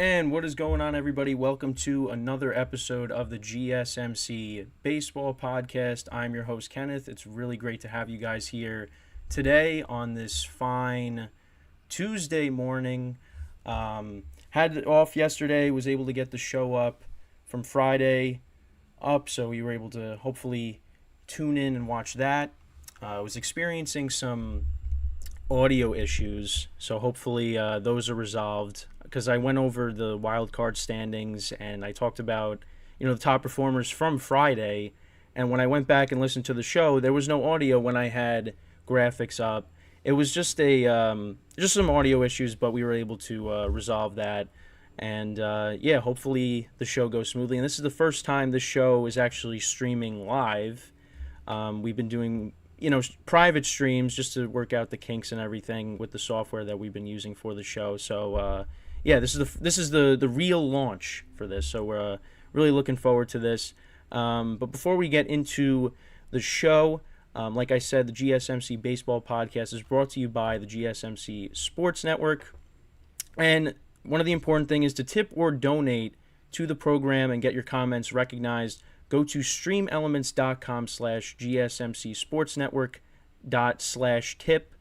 And what is going on, everybody? Welcome to another episode of the GSMC Baseball Podcast. I'm your host, Kenneth. It's really great to have you guys here today on this fine Tuesday morning. Had it off yesterday, was able to get the show up from Friday up, so we were able to hopefully tune in and watch that. I was experiencing some audio issues, so hopefully those are resolved, because I went over the wild card standings and I talked about the top performers from Friday, and when I went back and listened to the show, there was no audio when I had graphics up. It was just some audio issues, but we were able to resolve that, and hopefully the show goes smoothly. And this is the first time this show is actually streaming live. We've been doing private streams just to work out the kinks and everything with the software that we've been using for the show. So this is the real launch for this. So we're really looking forward to this. But before we get into the show, like I said, the GSMC Baseball Podcast is brought to you by the GSMC Sports Network. And one of the important things is to tip or donate to the program and get your comments recognized. Go to streamelements.com/GSMCsportsnetwork./tip.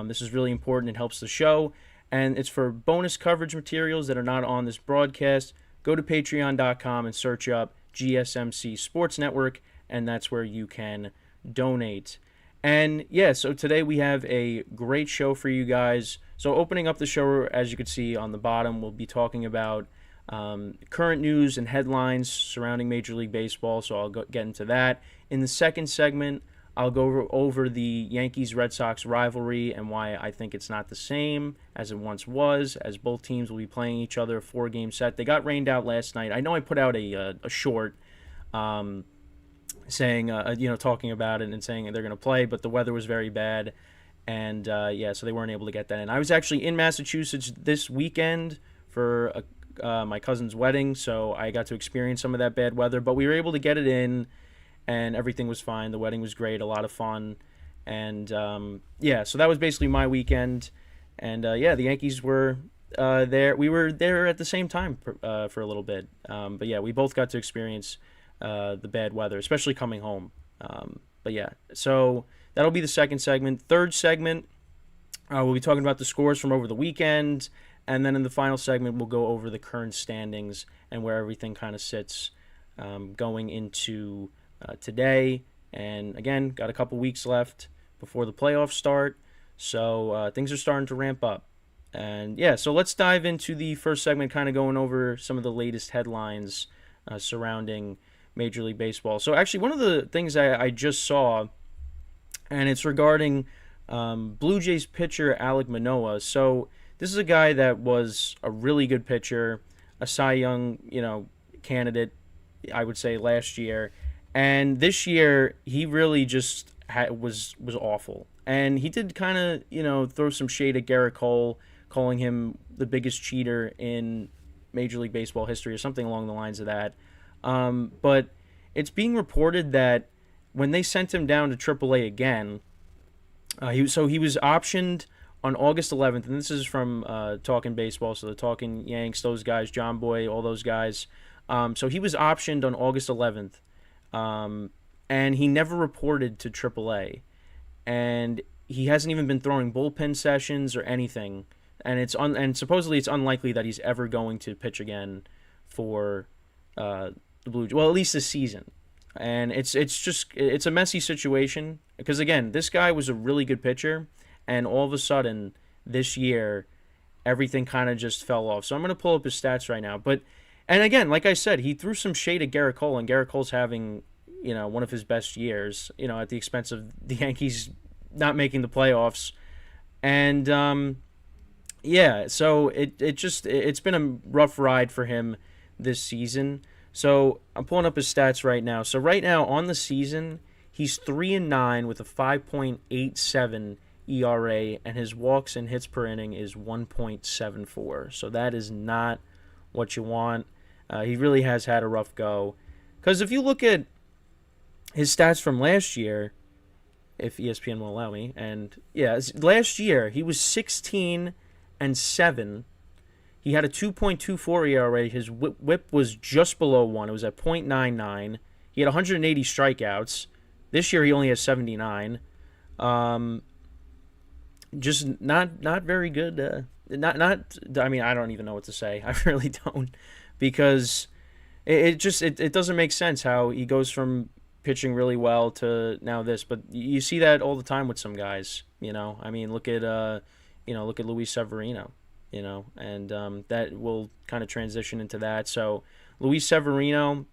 This is really important. It helps the show. And it's for bonus coverage materials that are not on this broadcast. Go to patreon.com and search up GSMC Sports Network, and that's where you can donate. And so today we have a great show for you guys. So opening up the show, as you can see on the bottom, we'll be talking about current news and headlines surrounding Major League Baseball, so I'll get into that. In the second segment, I'll go over the Yankees-Red Sox rivalry and why I think it's not the same as it once was, as both teams will be playing each other a 4-game set. They got rained out last night. I know I put out a short saying, talking about it and saying they're going to play, but the weather was very bad, and so they weren't able to get that in. I was actually in Massachusetts this weekend for my cousin's wedding, so I got to experience some of that bad weather, but we were able to get it in, and everything was fine. The wedding was great, a lot of fun, and so that was basically my weekend, and the Yankees were there. We were there at the same time for a little bit, but we both got to experience the bad weather, especially coming home. So that'll be the second segment. Third segment, we'll be talking about the scores from over the weekend. And then in the final segment, we'll go over the current standings and where everything kind of sits going into today. And again, got a couple weeks left before the playoffs start. So things are starting to ramp up. And so let's dive into the first segment, kind of going over some of the latest headlines surrounding Major League Baseball. So actually, one of the things I just saw, and it's regarding Blue Jays pitcher Alek Manoah. So this is a guy that was a really good pitcher, a Cy Young, candidate, I would say, last year. And this year, he really just was awful. And he did kind of, throw some shade at Garrett Cole, calling him the biggest cheater in Major League Baseball history or something along the lines of that. But it's being reported that when they sent him down to AAA again, he was optioned on August 11th, and this is from Talking Baseball, so the Talking Yanks, those guys, John Boy, all those guys. So he was optioned on August 11th, and he never reported to AAA, and he hasn't even been throwing bullpen sessions or anything, and supposedly it's unlikely that he's ever going to pitch again for the Blue Jays. Well, at least this season. And it's a messy situation because, again, this guy was a really good pitcher, and all of a sudden this year everything kind of just fell off. So I'm going to pull up his stats right now. And again, like I said, he threw some shade at Garrett Cole, and Garrett Cole's having one of his best years, at the expense of the Yankees not making the playoffs. And so it's been a rough ride for him this season. So I'm pulling up his stats right now. So right now on the season, he's 3-9 with a 5.87 ERA, and his walks and hits per inning is 1.74. So that is not what you want. He really has had a rough go. Because if you look at his stats from last year, if ESPN will allow me, and last year he was 16-7. He had a 2.24 ERA. His whip was just below 1. It was at .99. He had 180 strikeouts. This year he only has 79. Just not very good. Not. I mean, I don't even know what to say. I really don't, because it doesn't make sense how he goes from pitching really well to now this. But you see that all the time with some guys. I mean, look at Luis Severino. And that will kind of transition into that. So Luis Severino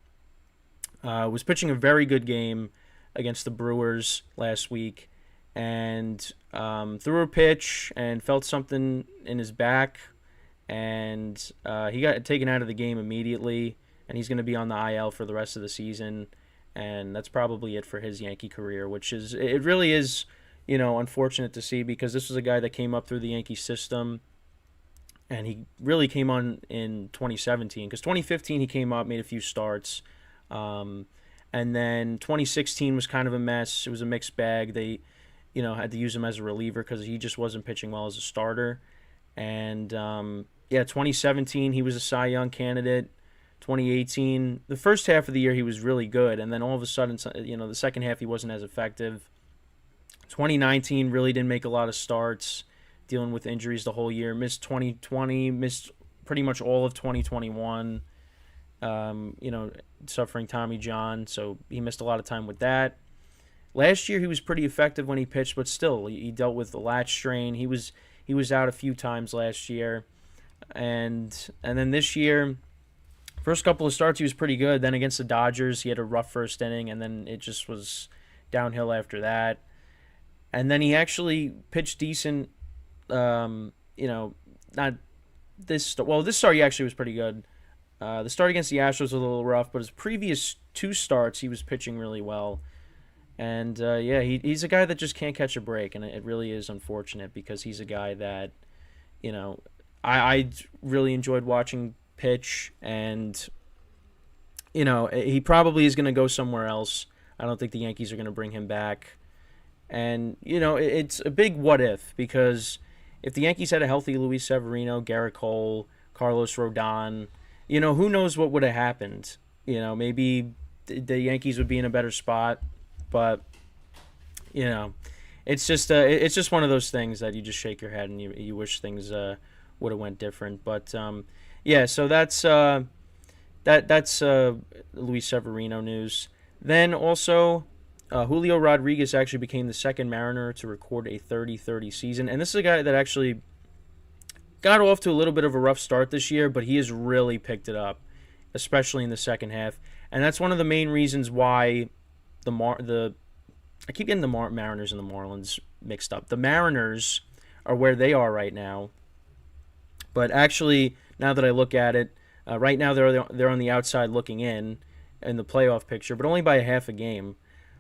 was pitching a very good game against the Brewers last week, and threw a pitch and felt something in his back, and he got taken out of the game immediately, and he's going to be on the IL for the rest of the season, and that's probably it for his Yankee career, which it really is, unfortunate to see, because this was a guy that came up through the Yankee system, and he really came on in 2017, because 2015 he came up, made a few starts, and then 2016 was kind of a mess. It was a mixed bag. They had to use him as a reliever because he just wasn't pitching well as a starter. And 2017 he was a Cy Young candidate. 2018, the first half of the year he was really good, and then all of a sudden, the second half he wasn't as effective. 2019 really didn't make a lot of starts, dealing with injuries the whole year. Missed 2020, missed pretty much all of 2021. Suffering Tommy John, so he missed a lot of time with that. Last year he was pretty effective when he pitched, but still he dealt with the lat strain. He was out a few times last year, and then this year, first couple of starts he was pretty good. Then against the Dodgers he had a rough first inning, and then it just was downhill after that. And then he actually pitched decent. Not this. Well, this start he actually was pretty good. The start against the Astros was a little rough, but his previous two starts he was pitching really well. And he's a guy that just can't catch a break, and it really is unfortunate, because he's a guy that, I really enjoyed watching pitch, and he probably is going to go somewhere else. I don't think the Yankees are going to bring him back, and it's a big what if, because if the Yankees had a healthy Luis Severino, Garrett Cole, Carlos Rodon, who knows what would have happened. Maybe the Yankees would be in a better spot. But it's just one of those things that you just shake your head and you wish things would have went different. But so that's Luis Severino news. Then also, Julio Rodriguez actually became the second Mariner to record a 30-30 season, and this is a guy that actually got off to a little bit of a rough start this year, but he has really picked it up, especially in the second half, and that's one of the main reasons why I keep getting the Mariners and the Marlins mixed up. The Mariners are where they are right now, but actually, now that I look at it, right now they're on the outside looking in the playoff picture, but only by a half a game.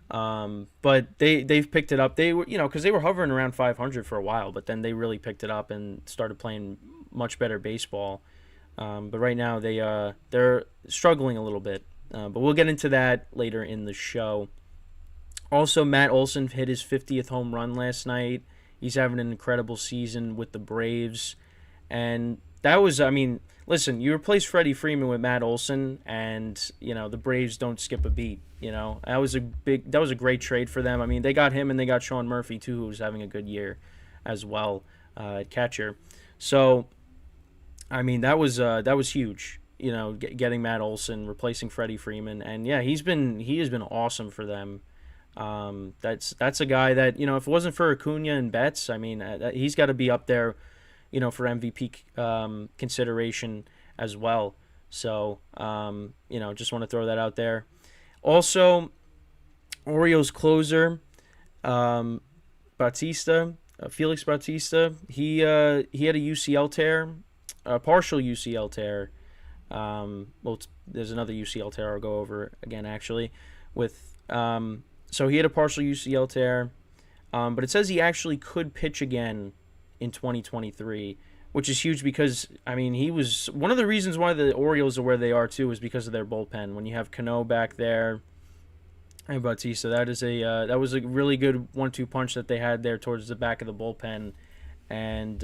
But they've picked it up. They were because they were hovering around 500 for a while, but then they really picked it up and started playing much better baseball. But right now they're struggling a little bit. But we'll get into that later in the show. Also, Matt Olson hit his 50th home run last night. He's having an incredible season with the Braves. And that was, listen, you replace Freddie Freeman with Matt Olson, and, the Braves don't skip a beat. That was a great trade for them. They got him and they got Sean Murphy, too, who was having a good year as well at catcher. So, that was huge. Getting Matt Olson, replacing Freddie Freeman, and he has been awesome for them. That's a guy that if it wasn't for Acuna and Betts, he's got to be up there, for MVP consideration as well. So just want to throw that out there. Also, Orioles closer Felix Bautista, he had a UCL tear, a partial UCL tear. There's another UCL tear I'll go over again actually with so he had a partial UCL tear, but it says he actually could pitch again in 2023, which is huge because he was one of the reasons why the Orioles are where they are too, is because of their bullpen. When you have Cano back there and Bautista, that was a really good 1-2 punch that they had there towards the back of the bullpen, and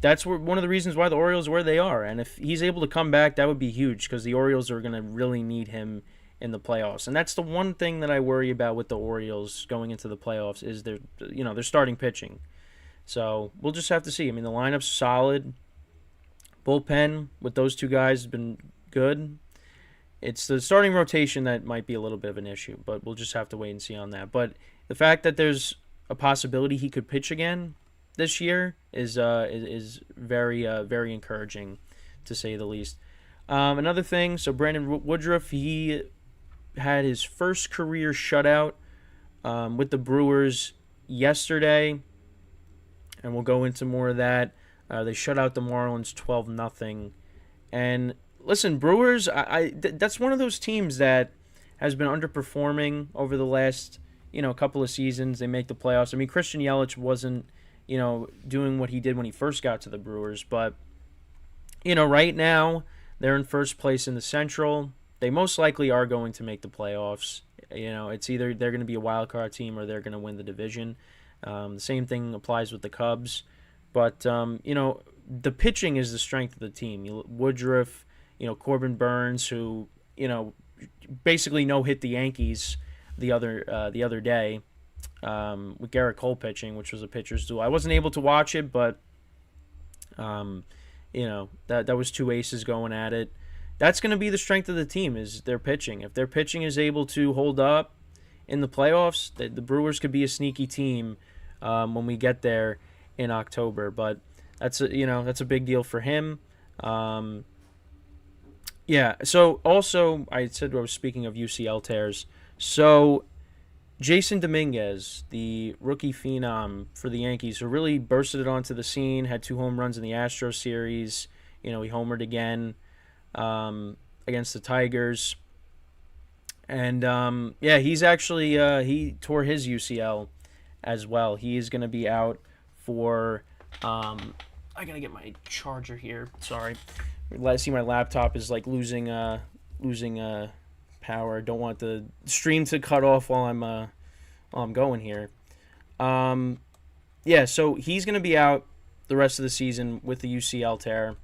that's one of the reasons why the Orioles are where they are. And if he's able to come back, that would be huge because the Orioles are going to really need him in the playoffs. And that's the one thing that I worry about with the Orioles going into the playoffs is they're starting pitching. So we'll just have to see. I mean, the lineup's solid. Bullpen with those two guys has been good. It's the starting rotation that might be a little bit of an issue, but we'll just have to wait and see on that. But the fact that there's a possibility he could pitch again this year is very very encouraging, to say the least. Another thing, so Brandon Woodruff, he had his first career shutout with the Brewers yesterday, and we'll go into more of that. They shut out the Marlins 12-0, and listen, Brewers, that's one of those teams that has been underperforming over the last couple of seasons. They make the playoffs. I mean, Christian Yelich wasn't doing what he did when he first got to the Brewers, but right now they're in first place in the Central. They most likely are going to make the playoffs. It's either they're going to be a wild card team or they're going to win the division. The same thing applies with the Cubs, but the pitching is the strength of the team. Woodruff, Corbin Burns, who basically hit the Yankees the other day with Garrett Cole pitching, which was a pitcher's duel. I wasn't able to watch it, but that was two aces going at it. That's going to be the strength of the team, is their pitching. If their pitching is able to hold up in the playoffs, the Brewers could be a sneaky team when we get there in October. But that's a big deal for him. Yeah. So also, I said I was speaking of UCL tears. So Jason Dominguez, the rookie phenom for the Yankees, who really bursted it onto the scene, had 2 home runs in the Astros series. He homered again against the Tigers. And, he's actually, he tore his UCL as well. He is going to be out for, I got to get my charger here. Sorry. I see my laptop is like losing power. Don't want the stream to cut off while I'm going here. So he's going to be out the rest of the season with the UCL tear.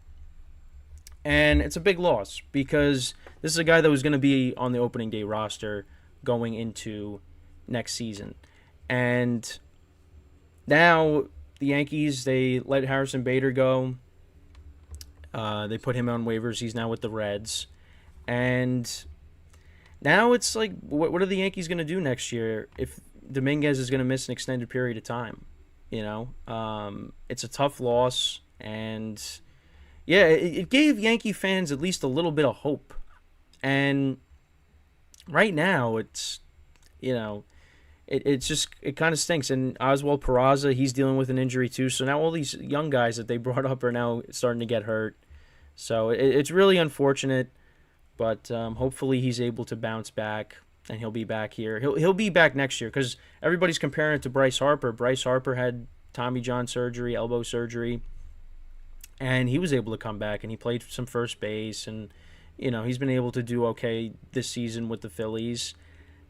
And it's a big loss because this is a guy that was going to be on the opening day roster going into next season. And now the Yankees, they let Harrison Bader go. They put him on waivers. He's now with the Reds. And now it's like, what are the Yankees going to do next year if Dominguez is going to miss an extended period of time? It's a tough loss. And yeah, it gave Yankee fans at least a little bit of hope. And right now, it's, it kind of stinks. And Oswald Peraza, he's dealing with an injury too. So now all these young guys that they brought up are now starting to get hurt. So it's really unfortunate. But hopefully he's able to bounce back and he'll be back here. He'll be back next year because everybody's comparing it to Bryce Harper. Bryce Harper had Tommy John surgery, elbow surgery. And he was able to come back, and he played some first base, and he's been able to do okay this season with the Phillies.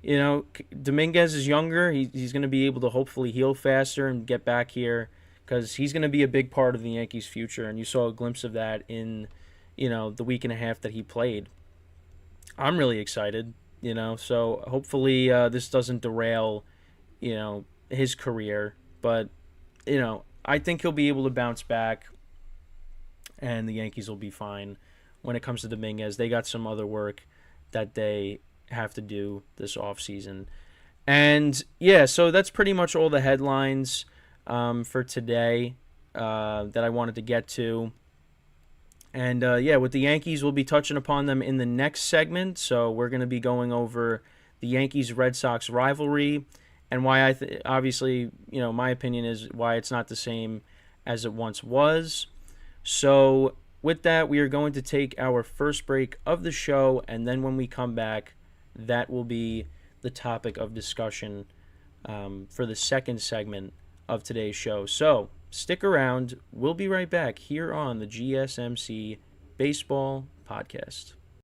Dominguez is younger. He's going to be able to hopefully heal faster and get back here because he's going to be a big part of the Yankees' future, and you saw a glimpse of that in the week and a half that he played. I'm really excited, so hopefully this doesn't derail his career, but I think he'll be able to bounce back. And the Yankees will be fine when it comes to Dominguez. They got some other work that they have to do this offseason. And, so that's pretty much all the headlines for today that I wanted to get to. And, with the Yankees, we'll be touching upon them in the next segment. So we're going to be going over the Yankees-Red Sox rivalry and why obviously, my opinion is why it's not the same as it once was. So with that, we are going to take our first break of the show, and then when we come back, that will be the topic of discussion for the second segment of today's show. So stick around. We'll be right back here on the GSMC Baseball Podcast.